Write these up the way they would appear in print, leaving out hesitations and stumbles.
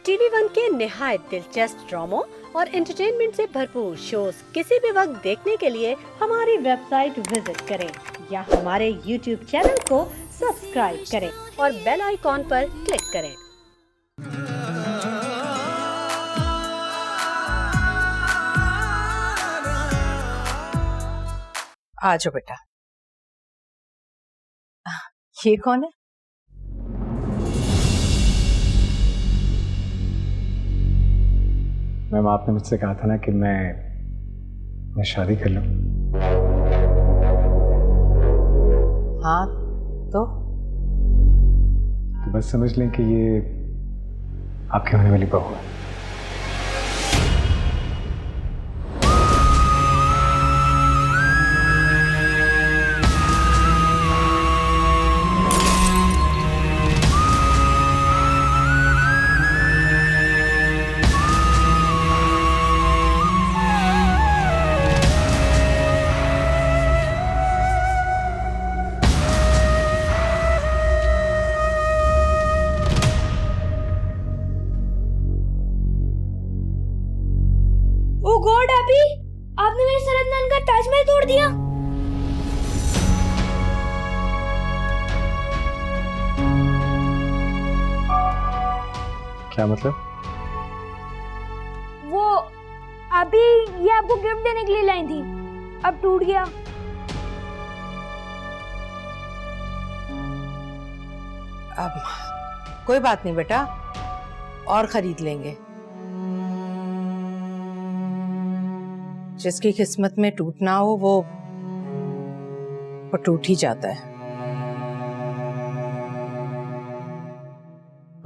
TV one के निहायत दिलचस्प ड्रामों और एंटरटेनमेंट से भरपूर शोज किसी भी वक्त देखने के लिए हमारी वेबसाइट विजिट करें या हमारे यूट्यूब चैनल को सब्सक्राइब करें और बेल आइकॉन पर क्लिक करें। आ जाओ बेटा। ये कौन है? मैम, आपने मुझसे कहा था ना कि मैं शादी कर लूं। हाँ तो बस समझ लें कि ये आपकी होने वाली बहू है। ओ गॉड अभी आपने मेरे सरदनान का ताजमहल तोड़ दिया। क्या मतलब? वो अभी ये आपको गिफ्ट देने के लिए लाई थी, अब टूट गया। अब कोई बात नहीं बेटा, और खरीद लेंगे। जिसकी किस्मत में टूटना हो वो टूट ही जाता है।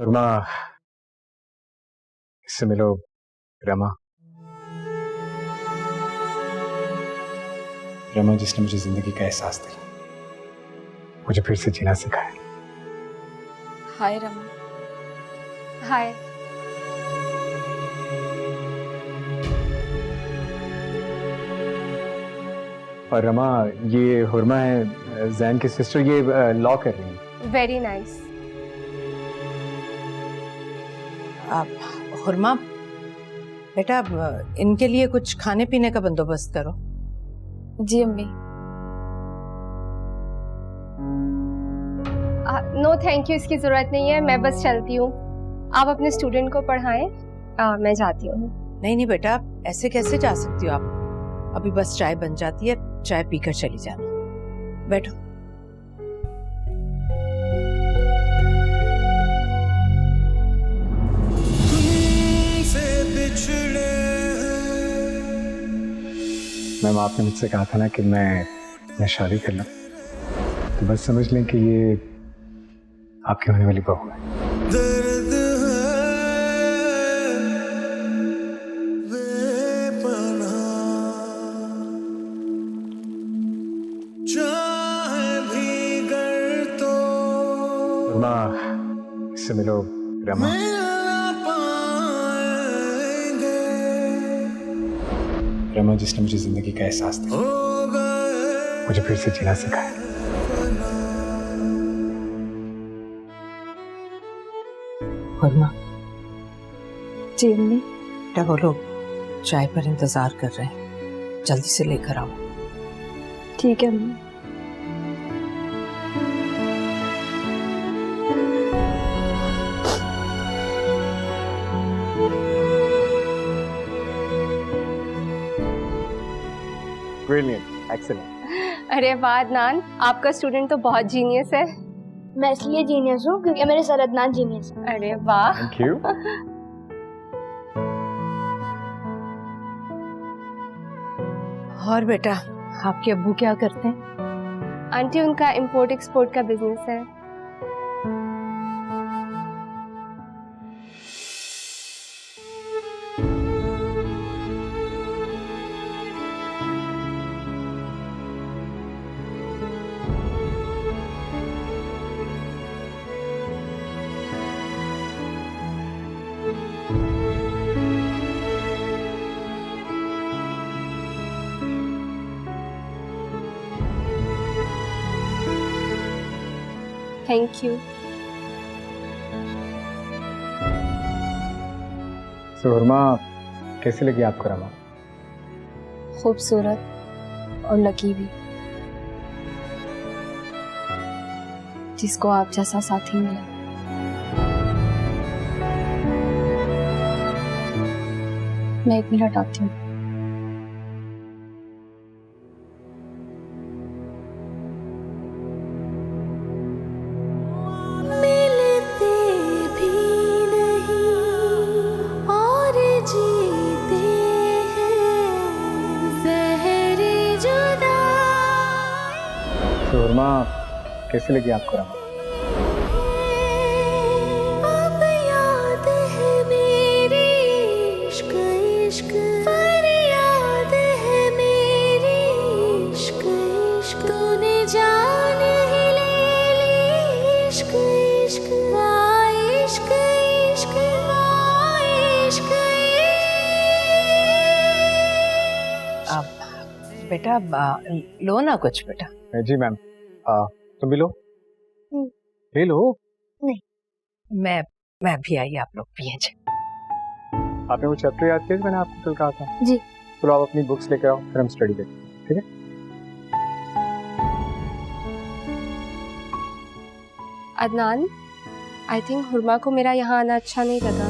रमा, इससे मिलो। रमा, रमा जिसने मुझे जिंदगी का एहसास दिया, मुझे फिर से जीना सिखाया। हाय रमा। हाय। और रमा, ये हुरमा है, जैन की सिस्टर, ये लॉ कर रही है। Very nice. अब हुरमा बेटा, अब इनके लिए कुछ खाने पीने का बंदोबस्त करो। जी अम्मी। नो थैंक यू, इसकी जरूरत नहीं है, मैं बस चलती हूँ। आप अपने स्टूडेंट को पढ़ाएं, मैं जाती हूँ। नहीं नहीं बेटा, ऐसे कैसे जा सकती हो आप? अभी बस चाय बन जाती है, चाय पीकर चली जाना। बैठो। मैम, आपने मुझसे कहा था ना कि मैं शादी कर लूं, तो बस समझ लें कि ये आपकी होने वाली बहू है। रमा, इससे मिलो। रमा, रमा जिसने मुझे जिंदगी का एहसास दिया, मुझे फिर से जीना सिखाया। हुरमा, जी अम्मी। बेटा वो लोग चाय पर इंतजार कर रहे हैं, जल्दी से लेकर आओ। ठीक है अम्मी। Brilliant, excellent. अरे वाह अदनान, आपका स्टूडेंट तो बहुत जीनियस है। मैं इसलिए जीनियस हूँ क्योंकि मेरे सर अदनान जीनियस है। अरे वाह। Thank you. और बेटा, आपके अब्बू क्या करते हैं? आंटी, उनका इंपोर्ट एक्सपोर्ट का बिजनेस है। Thank you. सुरमा कैसी लगी आपको रमा? खूबसूरत और लकी भी, जिसको आप जैसा साथी मिला। मैं 1 मिनट आती हूँ। सुरमा कैसी लगी आपको रमा? बेटा लो ना कुछ बेटा। जी मैम, तुम भी लो। ले लो। नहीं, मैं भी आई, आप लोग पिए। आपने वो चैप्टर याद किया मैंने आपको कल कहा था? जी। तो आप अपनी बुक्स लेकर आओ, फिर हम स्टडी करते हैं, ठीक है? अदनान, आई थिंक हुरमा को मेरा यहाँ आना अच्छा नहीं लगा।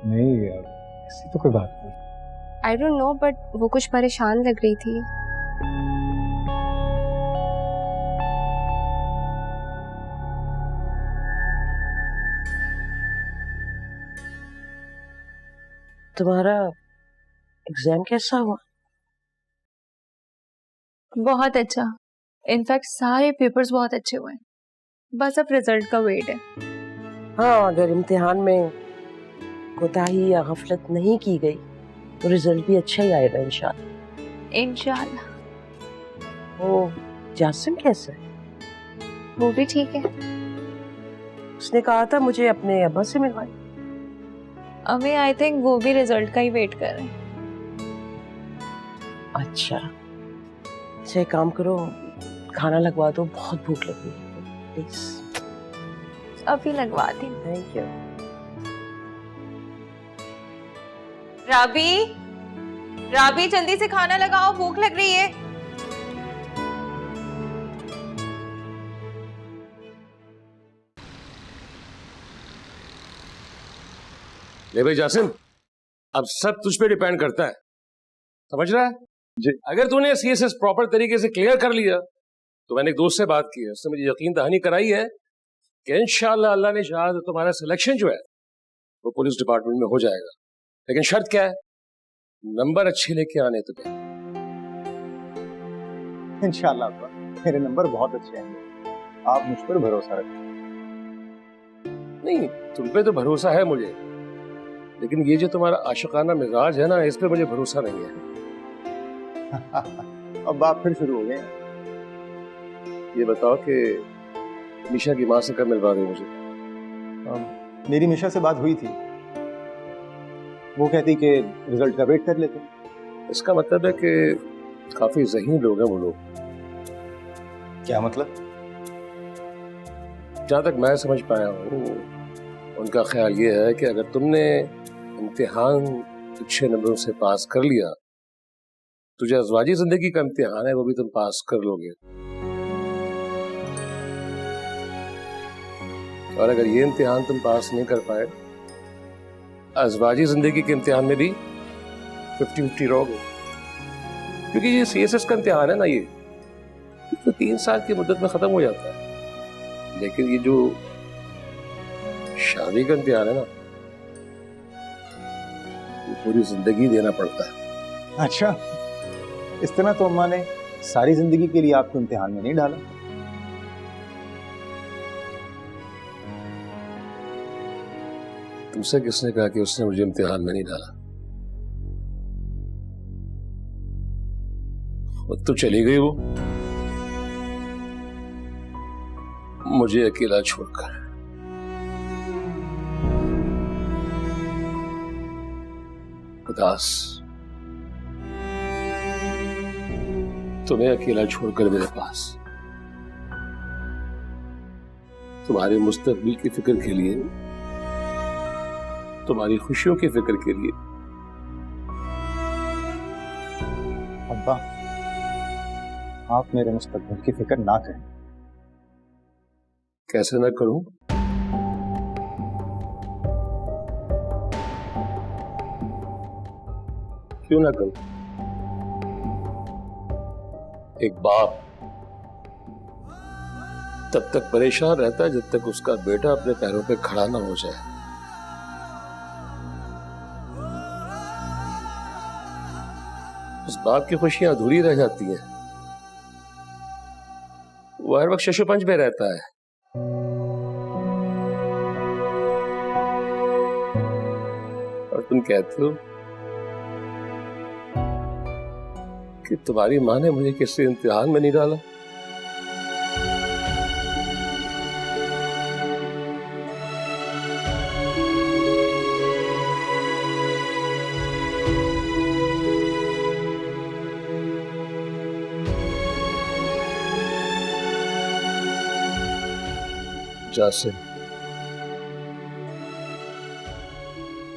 नहीं, ऐसी तो कोई बात नहीं। आई डोंट नो, बट वो कुछ परेशान लग रही थी। तुम्हारा एग्जाम कैसा हुआ? बहुत अच्छा। इनफैक्ट सारे पेपर्स बहुत अच्छे हुए हैं, बस अब रिजल्ट का वेट है। हाँ, अगर इम्तिहान में कोताही या गफलत नहीं की गई तो रिजल्ट भी अच्छा ही आएगा इंशाल्लाह। इंशाल्लाह। ओ, जासिम कैसा है? वो भी ठीक है। उसने कहा था मुझे अपने अब्बा से मिलवाई। अभी आई थिंक वो भी रिजल्ट का ही वेट कर रहे हैं। अच्छा, अच्छा एक काम करो, खाना लगवा दो, बहुत भूख लगी है प्लीज। अभी लगवा दी। Thank you. राबी जल्दी से खाना लगाओ, भूख लग रही है। ले भाई जासिम, अब सब तुझ पे डिपेंड करता है, समझ रहा है? जी। अगर तूने सीएसएस प्रॉपर तरीके से क्लियर कर लिया तो मैंने एक दोस्त से बात की है, उसने मुझे यकीन दहानी कराई है कि इंशाअल्लाह अल्लाह ने चाहा तो तुम्हारा सिलेक्शन जो है वो पुलिस डिपार्टमेंट में हो जाएगा। लेकिन शर्त क्या है? नंबर अच्छे लेके आने तुम्हें। इंशाल्लाह अब्बा, मेरे नंबर बहुत अच्छे आएंगे, आप मुझ पर भरोसा रखें। नहीं, तुम पे तो भरोसा है मुझे, लेकिन ये जो तुम्हारा आशिकाना मिजाज है ना, इस पे मुझे भरोसा नहीं है। अब आप फिर शुरू हो गए। ये बताओ कि निशा की माँ से कब मिलवा रही मुझे? मेरी मिशा से बात हुई थी, वो कहती कि रिजल्ट का वेट कर लेते। इसका मतलब है कि काफी ज़हीन लोग हैं वो लोग। क्या मतलब? जहाँ तक मैं समझ पाया हूँ, उनका ख्याल ये है कि अगर तुमने इम्तिहान अच्छे नंबरों से पास कर लिया तो जो अज़वाजी जिंदगी का इम्तिहान है वो भी तुम पास कर लोगे, और अगर ये इम्तिहान तुम पास नहीं कर पाए, अज़वाजी जिंदगी के इम्तिहान में भी 50-50 रहोगे। क्योंकि ये सीएसएस का इम्तिहान है ना, ये तो 3 साल की मुद्दत में खत्म हो जाता है, लेकिन ये जो शादी का इम्तिहान है ना, ये पूरी जिंदगी देना पड़ता है। अच्छा, इस तरह तो अम्मा ने सारी जिंदगी के लिए आपको इम्तिहान में नहीं डाला। तुमसे किसने कहा कि उसने मुझे इम्तिहान में नहीं डाला? वो तो चली गई, वो मुझे अकेला छोड़कर। उदास, तुम्हें अकेला छोड़कर मेरे पास तुम्हारे मुस्तकबिल की फिक्र के लिए तुम्हारी खुशियों की फिक्र के लिए। अब्बा, आप मेरे मुस्तकबिल की फिक्र ना करें। कैसे ना करूं? क्यों ना करूं? एक बाप तब तक परेशान रहता है जब तक उसका बेटा अपने पैरों पे खड़ा ना हो जाए। उस बाप की खुशियां अधूरी रह जाती हैं। वो हर वक्त शशुपंज में रहता है। और तुम कहते हो कि तुम्हारी माँ ने मुझे किसी इम्तिहान में नहीं डाला। जासिम,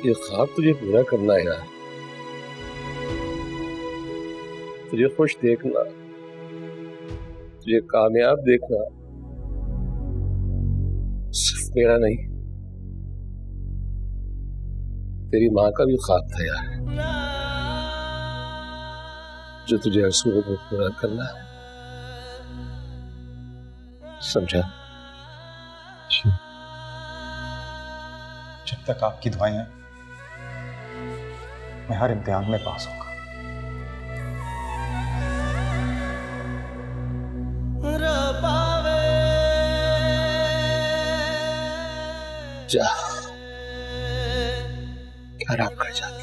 ये ख्वाब तुझे पूरा करना है यार। तुझे खुश देखना, तुझे कामयाब देखना सिर्फ मेरा नहीं, तेरी माँ का भी ख्वाब था यार, जो तुझे हर सूरत में पूरा करना है। समझा? जब तक आपकी दुआएं हैं, मैं हर इम्तिहान में पास होगा। जा, आराम कर जाती।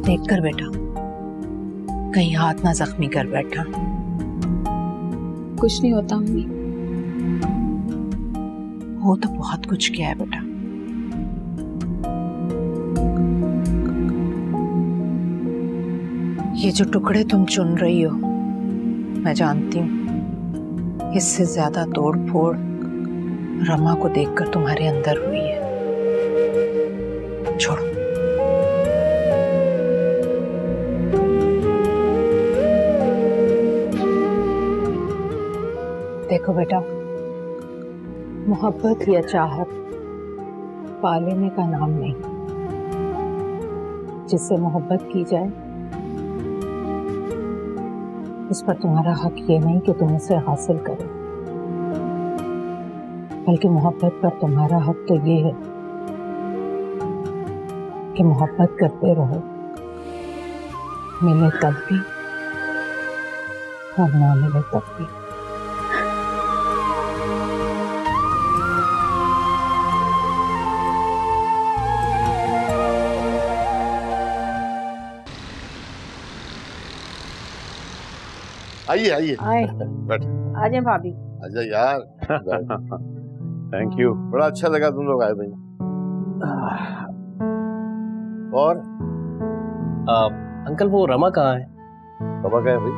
देख कर बेटा, कहीं हाथ ना जख्मी कर बैठा। कुछ नहीं होता मम्मी। हो तो बहुत कुछ किया है बेटा। ये जो टुकड़े तुम चुन रही हो, मैं जानती हूँ इससे ज्यादा तोड़ फोड़ रमा को देखकर तुम्हारे अंदर हुई है। छोड़ो। देखो बेटा, मोहब्बत या चाहत पा लेने का नाम नहीं। जिससे मोहब्बत की जाए उस पर तुम्हारा हक ये नहीं कि तुम उसे हासिल करो, बल्कि मोहब्बत पर तुम्हारा हक तो ये है कि मोहब्बत करते रहो, मिले तब भी और ना मिले तब भी। आइए आइए, आए बैठ। आ जाए भाभी। अच्छा यार, थैंक यू। बड़ा अच्छा लगा तुम लोग आए भाई। और अंकल वो रमा कहाँ है? रमा कहाँ है भाई?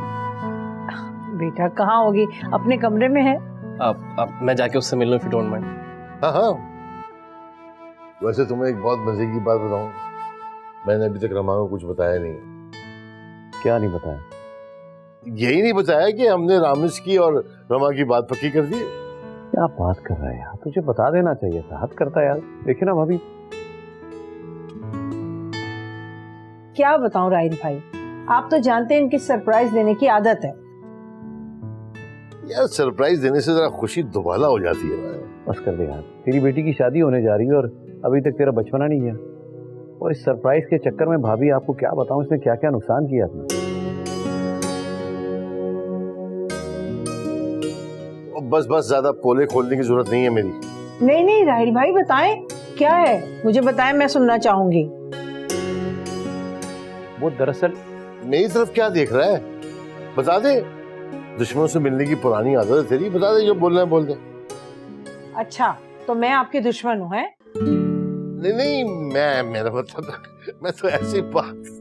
बेटा कहाँ होगी, अपने कमरे में है। अब मैं जाके उससे मिल लूं, if you don't mind। हाँ हाँ, वैसे तुम्हें एक बहुत मजे की बात बताऊं, मैंने अभी तक रमा को कुछ बताया नहीं। क्या नहीं बताया? यही नहीं बताया कि हमने रामिश की और रमा की बात पक्की कर दी। क्या बात कर रहा है यार, तुझे बता देना चाहिए था। हद करता है यार। देखिए ना भाभी। क्या बताऊं राहिल भाई, आप तो जानते हैं इनकी सरप्राइज देने की आदत है। यार सरप्राइज देने से जरा खुशी दुबाला हो जाती है ना। बस कर दे यार, तेरी बेटी की शादी होने जा रही है और अभी तक तेरा बचपना नहीं है। और इस सरप्राइज के चक्कर में भाभी आपको क्या बताऊं इसने क्या क्या नुकसान किया अपना। बस बस, ज्यादा पोले खोलने की जरूरत नहीं है मेरी। नहीं नहीं राहिल भाई बताएं क्या है, मुझे बताएं, मैं सुनना चाहूंगी। वो दरअसल मेरी तरफ क्या देख रहा है, बता दे। दुश्मनों से मिलने की पुरानी आदत है तेरी, बता दे, जो बोलना है बोल दे। अच्छा तो मैं आपकी दुश्मन हूँ? है नहीं नहीं, मेरा मतलब मैं तो ऐसी बात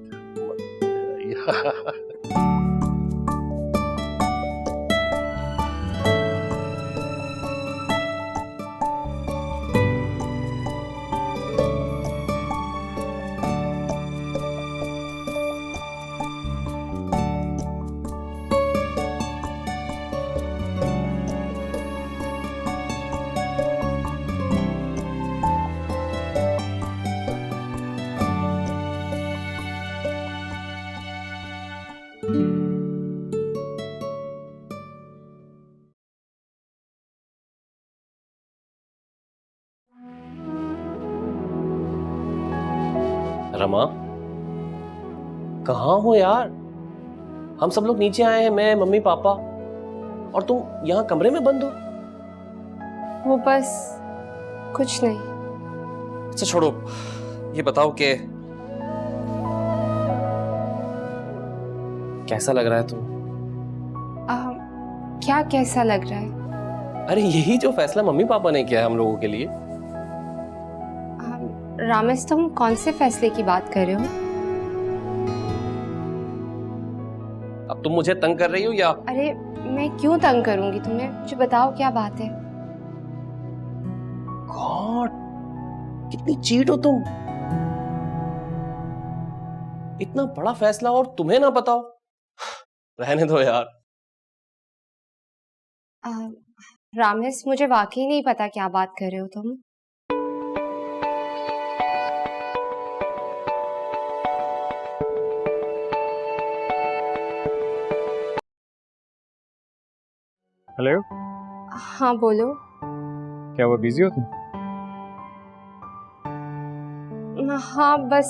रमा, कहाँ हो यार? हम सब लोग नीचे आए हैं, मैं, मम्मी, पापा, और तुम यहाँ कमरे में बंद हो। वो बस कुछ नहीं। अच्छा छोड़ो, ये बताओ कि कैसा लग रहा है तुम? क्या कैसा लग रहा है? अरे यही जो फैसला मम्मी पापा ने किया है हम लोगों के लिए। रामेश, तुम कौन से फैसले की बात कर रहे हो? अब तुम मुझे तंग कर रही हो या? अरे मैं क्यों तंग करूंगी तुम्हें, मुझे बताओ क्या बात है। गॉड, कितनी चीट हो तुम। इतना बड़ा फैसला और तुम्हें ना बताओ। रहने दो यार। रामेश, मुझे वाकई नहीं पता क्या बात कर रहे हो तुम। हेलो, हाँ बोलो। क्या वो बिजी हो तुम? हाँ बस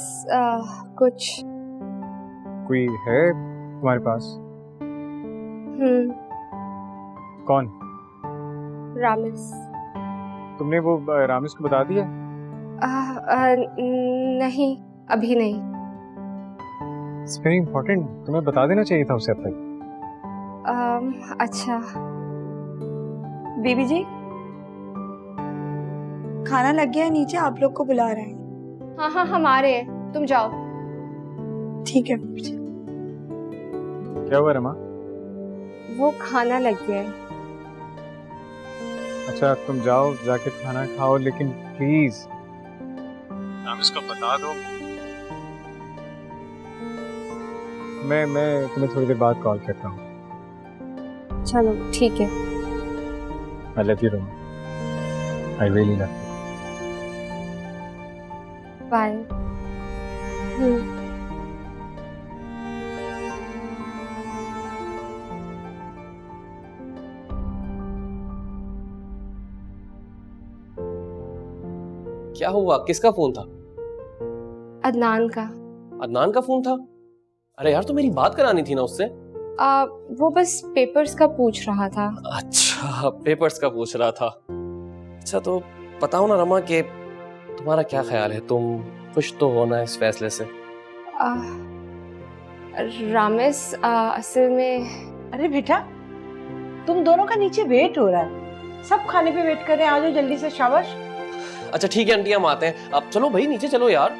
कुछ। कोई है तुम्हारे पास? कौन? रामेश। तुमने वो रामेश को बता दिया? नहीं, अभी नहीं। इट्स वेरी इंपॉर्टेंट, तुम्हें बता देना चाहिए था उसे अब तक। अच्छा। बेबी जी, खाना लग गया है नीचे, आप लोग को बुला रहे हैं। हाँ हाँ हम आ रहे हैं, तुम जाओ। ठीक है बेबी जी। क्या हुआ रमा? वो खाना लग गया है। अच्छा तुम जाओ, जाके खाना खाओ, लेकिन प्लीज रामेश को बता दो। मैं तुम्हें थोड़ी देर बाद कॉल करता हूँ। चलो ठीक है। I love you, Roma. I really love you. Bye. क्या हुआ? किसका फोन था? अदनान का। अदनान का फोन था? अरे यार, तो मेरी बात करानी थी ना उससे। वो बस पेपर्स का पूछ रहा था। अच्छा, पेपर्स का पूछ रहा था। अच्छा तो बताओ ना रमा कि तुम्हारा क्या ख्याल है, तुम खुश तो हो ना इस फैसले से? रामेश, असल में। अरे बेटा, तुम दोनों का नीचे वेट हो रहा है, सब खाने पे वेट कर रहे हैं, आ जाओ जल्दी से, शाबाश। अच्छा ठीक है आंटी, हम आते हैं। अब चलो भाई नीचे चलो यार,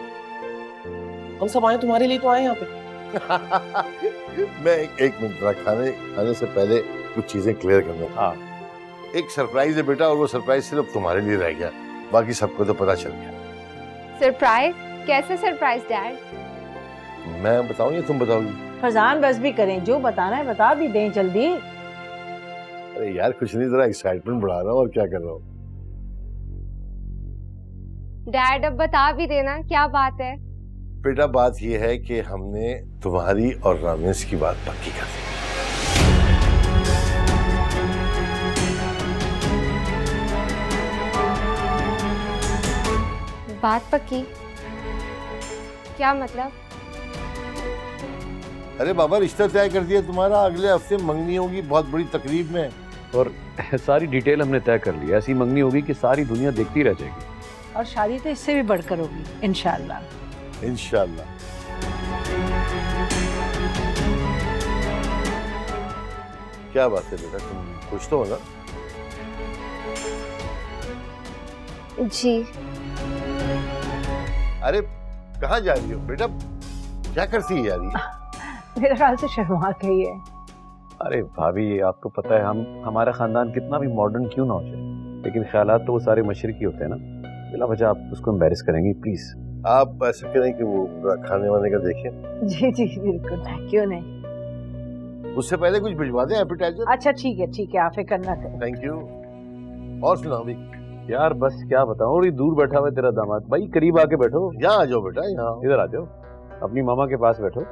हम सब आए तुम्हारे लिए तो आए यहाँ पे। मैं एक मिनट, खाने से पहले कुछ चीजें क्लियर करना। हाँ, एक सरप्राइज है बेटा, और वो सरप्राइज सिर्फ तुम्हारे लिए रह गया, बाकी सबको तो पता चल गया। सरप्राइज? कैसे सरप्राइज डैड? मैं बताऊं या तुम बताओगी? फरजान बस भी करें, जो बताना है बता भी दें जल्दी। अरे यार कुछ नहीं, जरा एक्साइटमेंट बढ़ा रहा हूँ और क्या कर रहा हूँ। डैड अब बता भी देना, क्या बात है? बेटा बात यह है कि हमने तुम्हारी और रामेश की बात पक्की कर दी। बात पक्की? क्या मतलब? अरे बाबा, रिश्ता तय कर दिया तुम्हारा, अगले हफ्ते मंगनी होगी बहुत बड़ी तकरीब में। और सारी डिटेल हमने तय कर ली, ऐसी मंगनी होगी कि सारी दुनिया देखती रह जाएगी। और शादी तो इससे भी बढ़कर होगी इंशाल्लाह। इंशाल्लाह। क्या बात है बेटा, तुम खुश तो हो ना? जी। अरे कहाँ जा रही हो बेटा, क्या करती है यार ये? मेरे ख्याल से शर्मा गई है। अरे भाभी, आपको पता है हमारा खानदान कितना भी मॉडर्न क्यों ना हो जाए, लेकिन ख्यालात तो वो सारे मशरकी होते हैं ना। बिला वजह आप उसको एम्बैरेस करेंगे प्लीज। आप ऐसा करें कि वो खाने वाने का देखें। जी जी बिल्कुल, क्यों नहीं। उससे पहले कुछ भिजवा दें एपेटाइजर। अच्छा ठीक है, आप फिक्र ना करें। Thank you. और सुनाओ भी यार, बस क्या बताऊं, और ये दूर बैठा हुआ है तेरा दामाद। भाई करीब आके बैठो। यहाँ आ जाओ बेटा, यहाँ इधर आ जाओ, अपनी मामा के पास बैठो।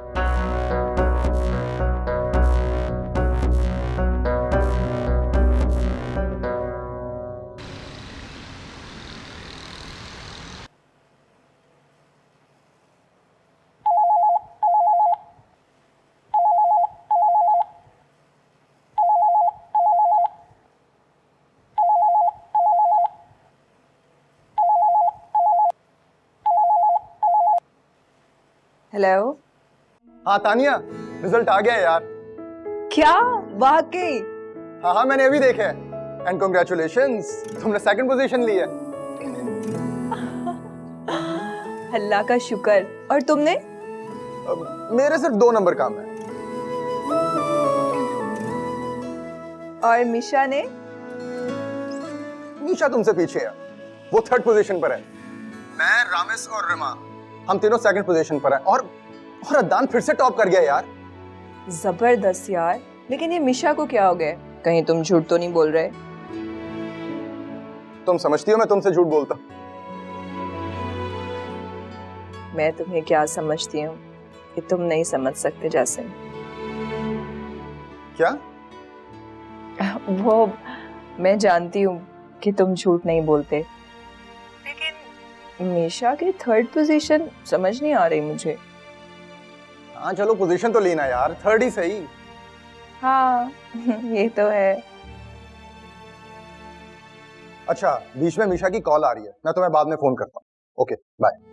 हेलो। हाँ तानिया, रिजल्ट आ गया यार। क्या? वाकई? हाँ मैंने अभी देखा है। एंड कांग्रेचुलेशंस, तुमने सेकंड पोजीशन ली है। अल्लाह का शुक्र। और तुमने? मेरे सिर्फ 2 नंबर कम है। और मिशा ने? निशा तुमसे पीछे है, वो 3rd पोजीशन पर है। मैं, रामेश और रिमा, हम तीनों 2nd पोजीशन पर हैं। और अद्दान फिर से टॉप कर गया यार। जबरदस्त यार। लेकिन ये मिशा को क्या हो गया? कहीं तुम झूठ तो नहीं बोल रहे? तुम समझती हो मैं तुमसे झूठ बोलता? मैं तुम्हें क्या समझती हूँ कि तुम नहीं समझ सकते जैसे। क्या? वो मैं जानती हूँ कि तुम झूठ नहीं बोलते, लेकिन मिशा की 3rd पोजीशन समझ नहीं आ रही मुझे। हाँ चलो, पोजीशन तो लेना यार, 3rd ही सही। हाँ ये तो है। अच्छा, बीच में मिशा की कॉल आ रही है, मैं तुम्हें बाद में फोन करता हूँ। Okay bye.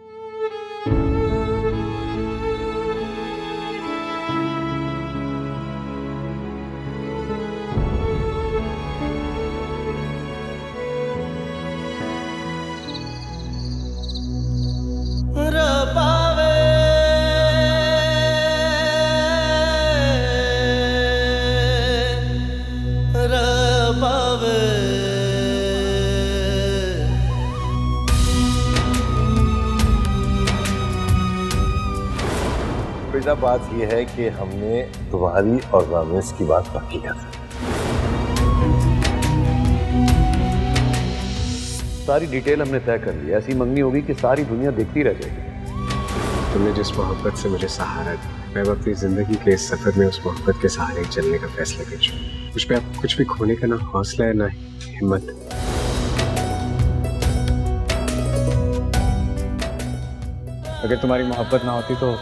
बेटा बात यह है कि हमने तुम्हारी और रामेश की बात पक्की कर दी। सारी डिटेल हमने तय कर ली, ऐसी मंगनी होगी कि सारी दुनिया देखती रह जाएगी। तुमने जिस मोहब्बत से मुझे सहारा दिया, मैं अपनी जिंदगी के इस सफर में उस मोहब्बत के सहारे चलने का फैसला कर चुका हूं। मुझ पे अब कुछ भी खोने का ना हौसला है ना हिम्मत। अगर तुम्हारी मोहब्बत ना होती तो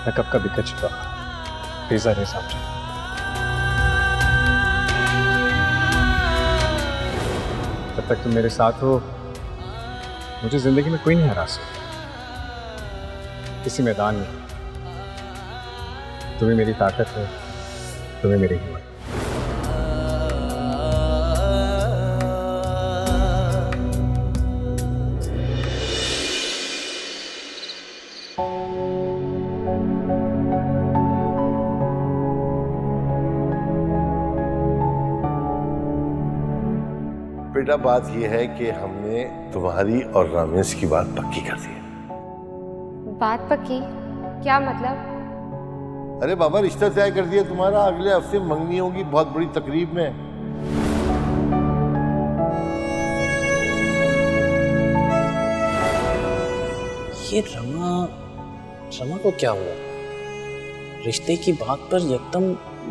मैं कब का बिखर चुका। प्लीज अरे साहब, जब तक तुम मेरे साथ हो मुझे जिंदगी में कोई नहीं हरा सकता। किसी मैदान में तुम्हें मेरी ताकत है, तुम्हें मेरी हिम्मत। बेटा बात यह है कि हमने तुम्हारी और रामेश की बात पक्की कर दी है। बात पक्की? क्या मतलब? अरे बाबा, रिश्ता तय कर दिया तुम्हारा, अगले हफ्ते मंगनी होगी बहुत बड़ी तकरीब में। ये रमा को क्या हुआ? रिश्ते की बात पर एकदम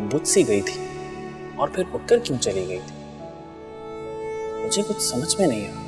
बुझ सी गई थी और फिर उठकर क्यों चली गई थी? मुझे कुछ समझ में नहीं आया।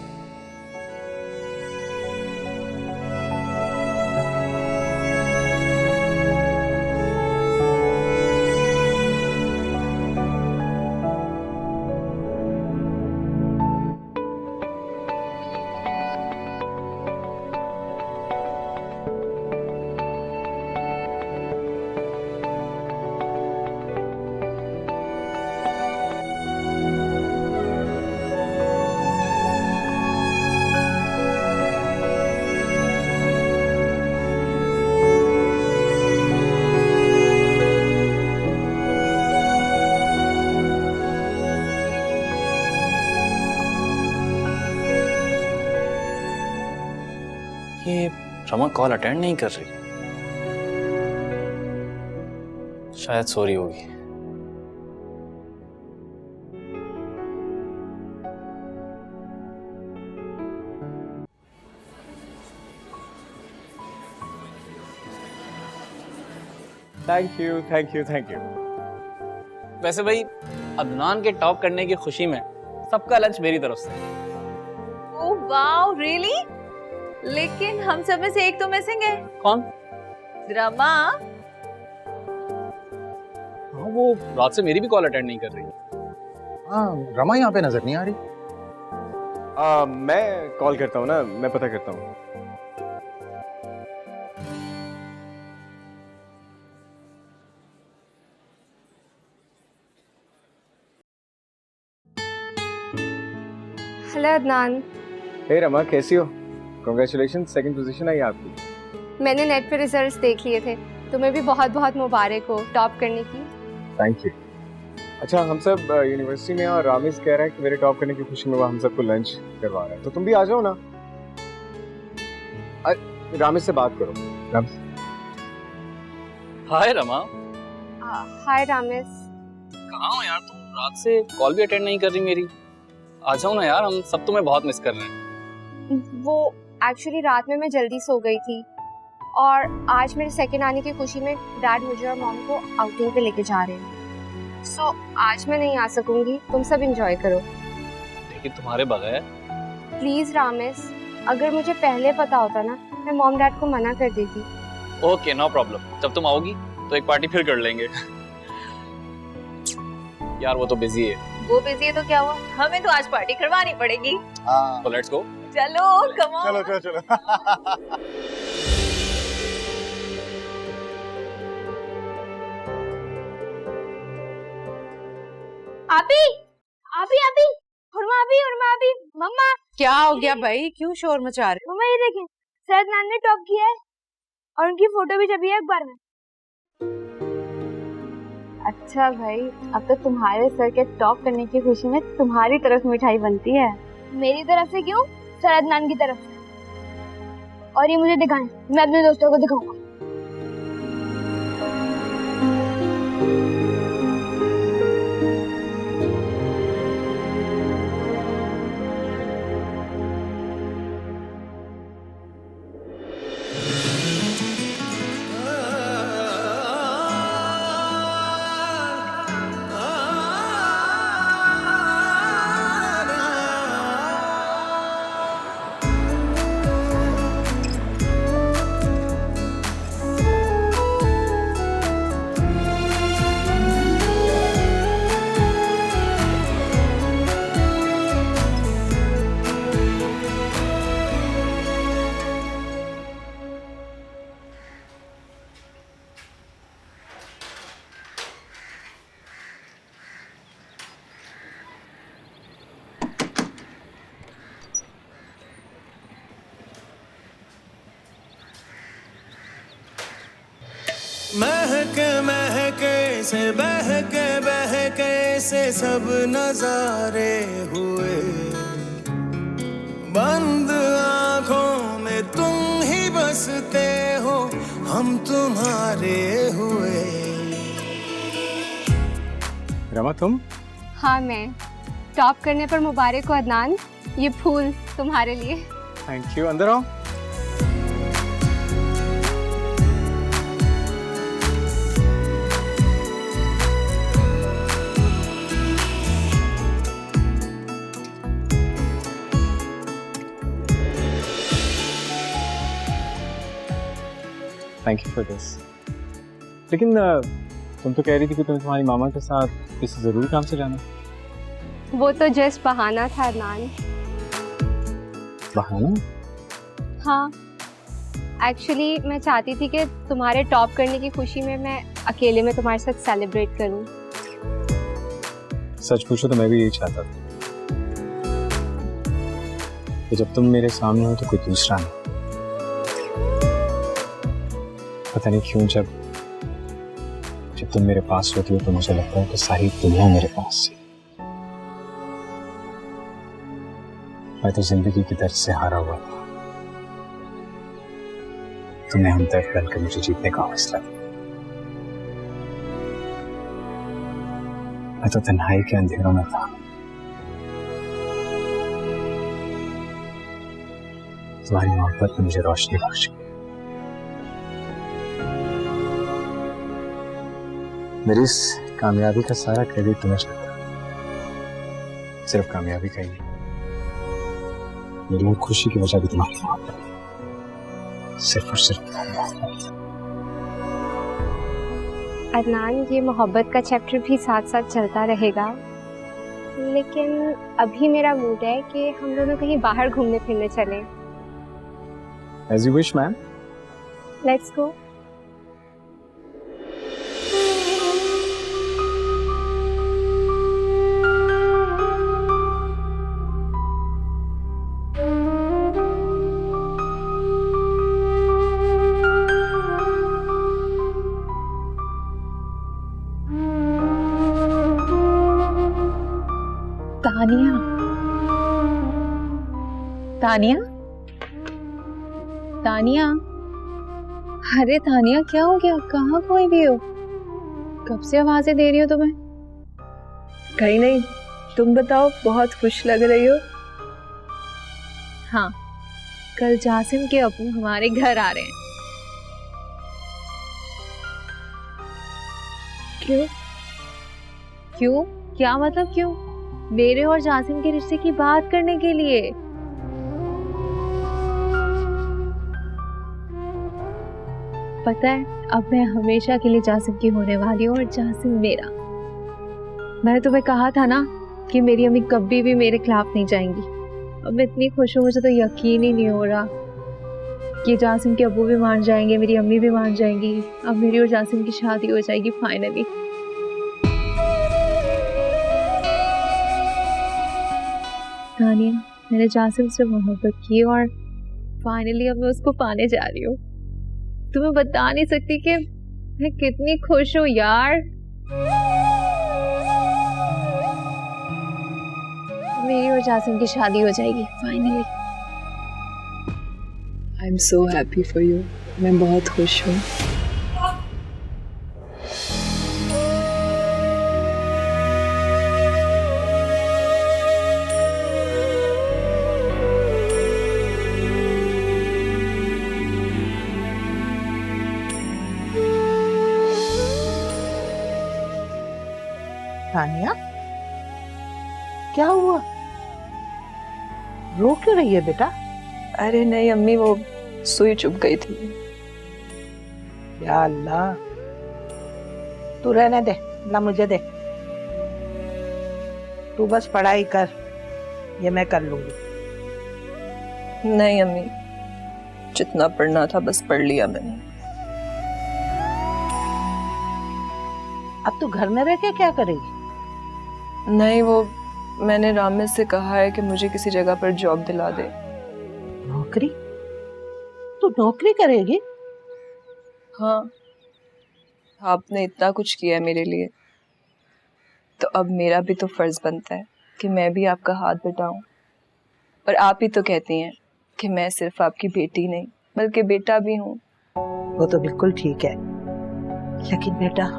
ये रमा कॉल अटेंड नहीं कर रही, शायद सो रही होगी। Thank you thank you thank you. वैसे भाई, अदनान के टॉप करने की खुशी में सबका लंच मेरी तरफ से। Oh wow, really? लेकिन हम सब में से एक तो मिसिंग है। कौन? रमा। हाँ, वो रात से मेरी भी कॉल अटेंड नहीं कर रही। हाँ, रमा यहाँ पे नजर नहीं आ रही। मैं कॉल करता हूँ ना, मैं पता करता हूँ। हेलो अदनान। हे रमा, कैसी हो? कांग्रेचुलेशंस, सेकंड पोजीशन आई आपकी। मैंने नेट पे रिजल्ट्स देख लिए थे, तुम्हें भी बहुत बहुत मुबारक हो टॉप करने की। Thank you. अच्छा, हम सब यूनिवर्सिटी में, और रामेश कह रहा है कि मेरे टॉप करने की खुशी में वो हम सबको लंच करवा रहा है, तो तुम भी आ जाओ ना। रामेश से बात करो। रामेश। हाय रमा। हाय रामेश। कहाँ हो यार तुम? रात से कॉल भी अटेंड नहीं कर रही मेरी। आ जाओ ना यार, हम सब तुम्हें बहुत मिस कर रहे हैं। वो एक्चुअली रात में मैं जल्दी सो गई थी, और आज मेरे सेकंड आने की खुशी में डैड मुझे और मॉम को आउटिंग पे लेके जा रहे हैं। सो आज मैं नहीं आ सकूंगी, तुम सब एंजॉय करो। लेकिन तुम्हारे बगैर। प्लीज रामेश, अगर मुझे पहले पता होता ना, मैं मॉम डैड को मना कर देती। Okay, no problem. जब तुम आओगी तो एक पार्टी फिर कर लेंगे। यार वो तो बिजी है। वो बिजी है तो क्या हुआ, हमें तो आज पार्टी करवानी पड़ेगी। तो लेट्स गो। चलो कम ऑन। चलो चलो। अभी अभी अभी उर्मा अभी मम्मा। क्या हो गया भाई, क्यों शोर मचा रहे? मम्मा ये देखें, सैयदनान ने टॉप किया है और उनकी फोटो भी छपी है अखबार में। अच्छा भाई, अब तो तुम्हारे सर के टॉप करने की खुशी में तुम्हारी तरफ मिठाई बनती है। मेरी तरफ से क्यों, सैयदनान की तरफ से। और ये मुझे दिखाएं, मैं अपने दोस्तों को दिखाऊंगा। महके महके से बहके बहके से सब नजारे हुए, बंद आंखों में तुम ही बसते हो, हम तुम्हारे हुए। रमा तुम? हाँ मैं। टॉप करने पर मुबारक हो अदनान, ये फूल तुम्हारे लिए। Thank you. अंदर आओ। Thank you for this. लेकिन तुम तो कह रही थी कि तुम तुम्हारी मामा के साथ किसी जरूरी काम से जाना। वो तो जस्ट बहाना था अदनान। बहाना? हाँ, एक्चुअली मैं चाहती थी कि तुम्हारे टॉप करने की खुशी में मैं अकेले में तुम्हारे साथ सेलिब्रेट करूं। सच पूछो तो मैं भी यही चाहता था कि जब तुम मेरे सामने हो तो कोई दूसरा नहीं। पता नहीं क्यों जब तुम मेरे पास होती हो तो मुझे लगता है कि सारी दुनिया मेरे पास है। मैं तो जिंदगी की दर्द से हारा हुआ था, तुमने हम तक करके मुझे जीतने का हौसला दिया। मैं तो तन्हाई के अंधेरों में था, तुम्हारी मोहब्बत ने मुझे रोशनी बख्शी। मेरी इस कामयाबी का सारा क्रेडिट तुम्हें जाता है, सिर्फ कामयाबी का ही नहीं, मेरी खुशी की वजह भी तुम्हारी मोहब्बत, सिर्फ और सिर्फ मोहब्बत। अदनान, ये मोहब्बत का चैप्टर भी साथ साथ चलता रहेगा, लेकिन अभी मेरा मूड है कि हम दोनों कहीं बाहर घूमने फिरने चलें। As you wish, ma'am. Let's go. Tania, Tania, Tania, अरे तानिया क्या हो गया? कहाँ खोई भी हो? कब से आवाजें दे रही हो तुम्हें? कहीं नहीं, तुम बताओ, बहुत खुश लग रही हो। हाँ, कल जासिम के अब्बू हमारे घर आ रहे हैं। क्यों? क्यों? क्या मतलब क्यों? मेरे और जासिम के रिश्ते की बात करने के लिए। पता है, अब मैं हमेशा के लिए जासिम की होने वाली हूँ और जासिम मेरा। मैंने तुम्हें कहा था ना कि मेरी अम्मी कभी भी मेरे खिलाफ नहीं जाएंगी। अब मैं इतनी खुश हूँ, मुझे तो यकीन ही नहीं हो रहा कि जासिम के अब्बू भी मान जाएंगे, मेरी अम्मी भी मान जाएंगी। अब मेरी और जासिम की शादी हो जाएगी फाइनली। तानिया, मैंने जासिम से मोहब्बत की और फाइनली अब मैं उसको पाने जा रही हूँ। तुम्हें बता नहीं सकती कि मैं कितनी खुश हूँ यार। मेरी और जासिम की शादी हो जाएगी finally. I am so happy for you. मैं बहुत खुश हूँ। तानिया, क्या हुआ? रो क्यों रही है बेटा? अरे नहीं अम्मी, वो सुई चुभ गई थी। या अल्लाह, तू रहने दे, ला मुझे दे। तू बस पढ़ाई कर, ये मैं कर लूंगी। नहीं अम्मी, जितना पढ़ना था बस पढ़ लिया मैंने। अब तू घर में रह के क्या करेगी? नहीं, वो मैंने रामेश से कहा है कि मुझे किसी जगह पर जॉब दिला दे। नौकरी? तू नौकरी करेगी? हाँ, आपने इतना कुछ किया है मेरे लिए, तो अब मेरा भी तो फर्ज बनता है कि मैं भी आपका हाथ बटाऊं। और आप ही तो कहती हैं कि मैं सिर्फ आपकी बेटी नहीं बल्कि बेटा भी हूँ। वो तो बिल्कुल ठीक है, लेकिन बेटा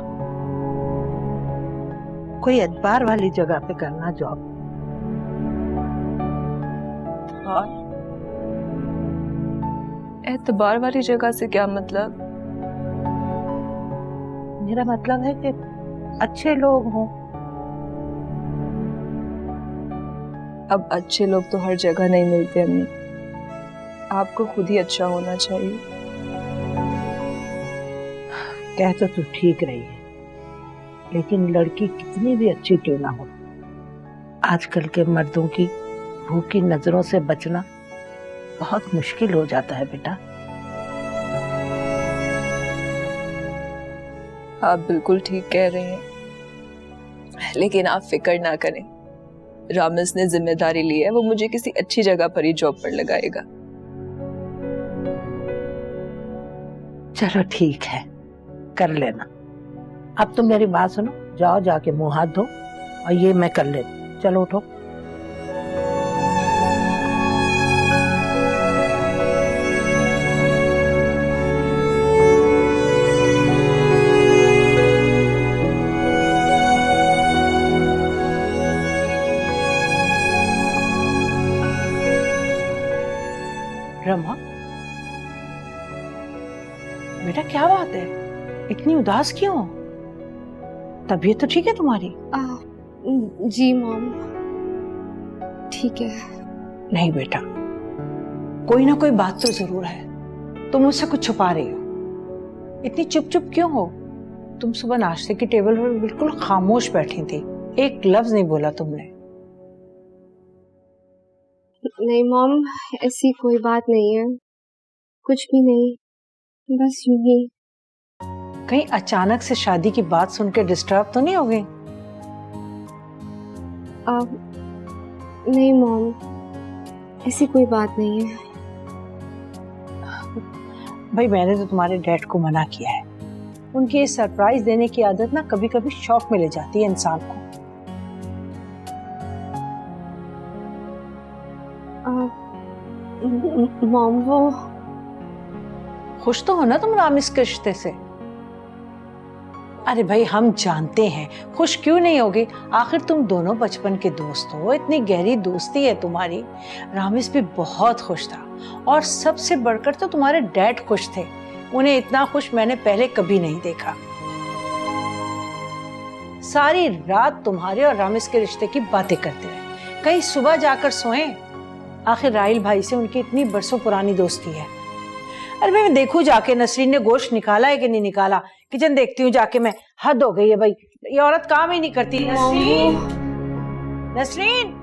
कोई एतबार वाली जगह पे करना जॉब। हाँ, एतबार वाली जगह से क्या मतलब? मेरा मतलब है कि अच्छे लोग हों। अब अच्छे लोग तो हर जगह नहीं मिलते अम्मी, आपको खुद ही अच्छा होना चाहिए। कह तो तू ठीक रही है, लेकिन लड़की कितनी भी अच्छी क्यों ना हो, आजकल के मर्दों की भूखी नजरों से बचना बहुत मुश्किल हो जाता है बेटा। आप बिल्कुल ठीक कह रहे हैं, लेकिन आप फिक्र ना करें, रामेश ने जिम्मेदारी ली है, वो मुझे किसी अच्छी जगह पर ही जॉब पर लगाएगा। चलो ठीक है, कर लेना। अब तुम मेरी बात सुनो, जाओ जाके मुंह हाथ धो और ये मैं कर लेती। चलो उठो। रमा, बेटा क्या बात है, इतनी उदास क्यों? तबीयत तो ठीक है तुम्हारी? जी मॉम, ठीक है। नहीं बेटा, कोई ना कोई बात तो जरूर है, तुम मुझसे कुछ छुपा रही हो। इतनी चुप चुप क्यों हो? तुम सुबह नाश्ते की टेबल पर बिल्कुल खामोश बैठी थी, एक लफ्ज नहीं बोला तुमने। नहीं मॉम, ऐसी कोई बात नहीं है, कुछ भी नहीं, बस यूं ही। कहीं अचानक से शादी की बात सुन के डिस्टर्ब तो नहीं हो गई? नहीं मॉम, ऐसी कोई बात नहीं है। भाई मैंने तो तुम्हारे डैड को मना किया है, उनकी ये सरप्राइज देने की आदत ना कभी कभी शौक में ले जाती है इंसान को। मॉम वो खुश तो हो ना तुम रामिस के रिश्ते से? अरे भाई हम जानते हैं, खुश क्यों नहीं होगे, आखिर तुम दोनों बचपन के दोस्त हो, इतनी गहरी दोस्ती है तुम्हारी। रामिस भी बहुत खुश था और सबसे बढ़कर तो तुम्हारे डैड खुश थे, उन्हें इतना खुश मैंने पहले कभी नहीं देखा। सारी रात तुम्हारे और रामिस के रिश्ते की बातें करते रहे, कहीं सुबह जाकर सोएं। आखिर राहिल भाई से उनकी इतनी बरसों पुरानी दोस्ती है। अरे मैं देखूं जाके नसरीन ने गोश्त निकाला है कि नहीं निकाला, किचन देखती हूँ जाके मैं। हद हो गई है भाई, ये औरत काम ही नहीं करती। नसरीन, नसरीन।